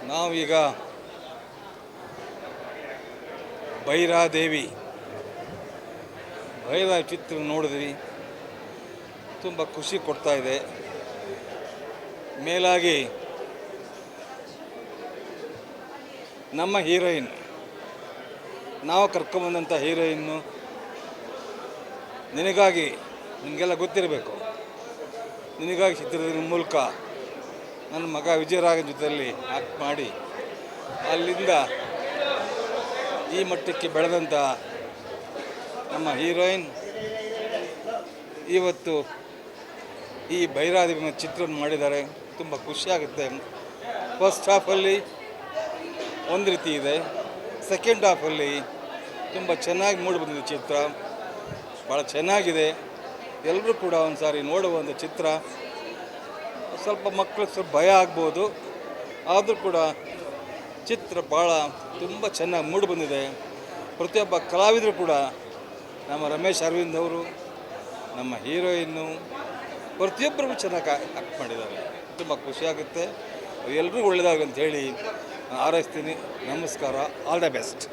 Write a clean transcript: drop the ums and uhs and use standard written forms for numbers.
ನಾವೀಗ ಭೈರಾದೇವಿ ಚಿತ್ರ ನೋಡಿದ್ವಿ. ತುಂಬ ಖುಷಿ ಕೊಡ್ತಾ ಇದೆ. ಮೇಲಾಗಿ ನಮ್ಮ ಹೀರೋಯಿನ್, ನಾವು ಕರ್ಕೊಂಬಂದಂಥ ಹೀರೋಯಿನ್ನು ನಿನಗಾಗಿ, ನಿಮಗೆಲ್ಲ ಗೊತ್ತಿರಬೇಕು, ನಿನಗಾಗಿ ಚಿತ್ರದ ಮೂಲಕ ನನ್ನ ಮಗ ವಿಜಯರಾಘವನ್ ಜೊತೆಯಲ್ಲಿ ಆ್ಯಕ್ಟ್ ಮಾಡಿ ಅಲ್ಲಿಂದ ಈ ಮಟ್ಟಕ್ಕೆ ಬೆಳೆದಂಥ ನಮ್ಮ ಹೀರೋಯಿನ್ ಇವತ್ತು ಈ ಭೈರಾದೇವಿ ಚಿತ್ರವನ್ನು ಮಾಡಿದ್ದಾರೆ. ತುಂಬ ಖುಷಿಯಾಗುತ್ತೆ. ಫಸ್ಟ್ ಹಾಫಲ್ಲಿ ಒಂದು ರೀತಿ ಇದೆ, ಸೆಕೆಂಡ್ ಹಾಫಲ್ಲಿ ತುಂಬ ಚೆನ್ನಾಗಿ ಮೂಡಿ ಬಂದಿದೆ. ಚಿತ್ರ ಭಾಳ ಚೆನ್ನಾಗಿದೆ. ಎಲ್ಲರೂ ಕೂಡ ಒಂದು ಸಾರಿ ನೋಡುವ ಒಂದು ಚಿತ್ರ. ಸ್ವಲ್ಪ ಮಕ್ಕಳು ಸ್ವಲ್ಪ ಭಯ ಆಗ್ಬೋದು, ಆದರೂ ಕೂಡ ಚಿತ್ರ ಭಾಳ ತುಂಬ ಚೆನ್ನಾಗಿ ಮೂಡಿ ಬಂದಿದೆ. ಪ್ರತಿಯೊಬ್ಬ ಕಲಾವಿದರು ಕೂಡ, ನಮ್ಮ ರಮೇಶ್ ಅರವಿಂದ್ ಅವರು, ನಮ್ಮ ಹೀರೋಯಿನ್ನು, ಪ್ರತಿಯೊಬ್ಬರಿಗೂ ಚೆನ್ನಾಗಿ ಆ್ಯಕ್ಟ್ ಮಾಡಿದ್ದಾರೆ. ತುಂಬ ಖುಷಿಯಾಗುತ್ತೆ. ಎಲ್ಲರಿಗೂ ಒಳ್ಳೆಯದಾಗಲಿ ಅಂತ ಹೇಳಿ ಹಾರೈಸ್ತೀನಿ. ನಮಸ್ಕಾರ. All the best.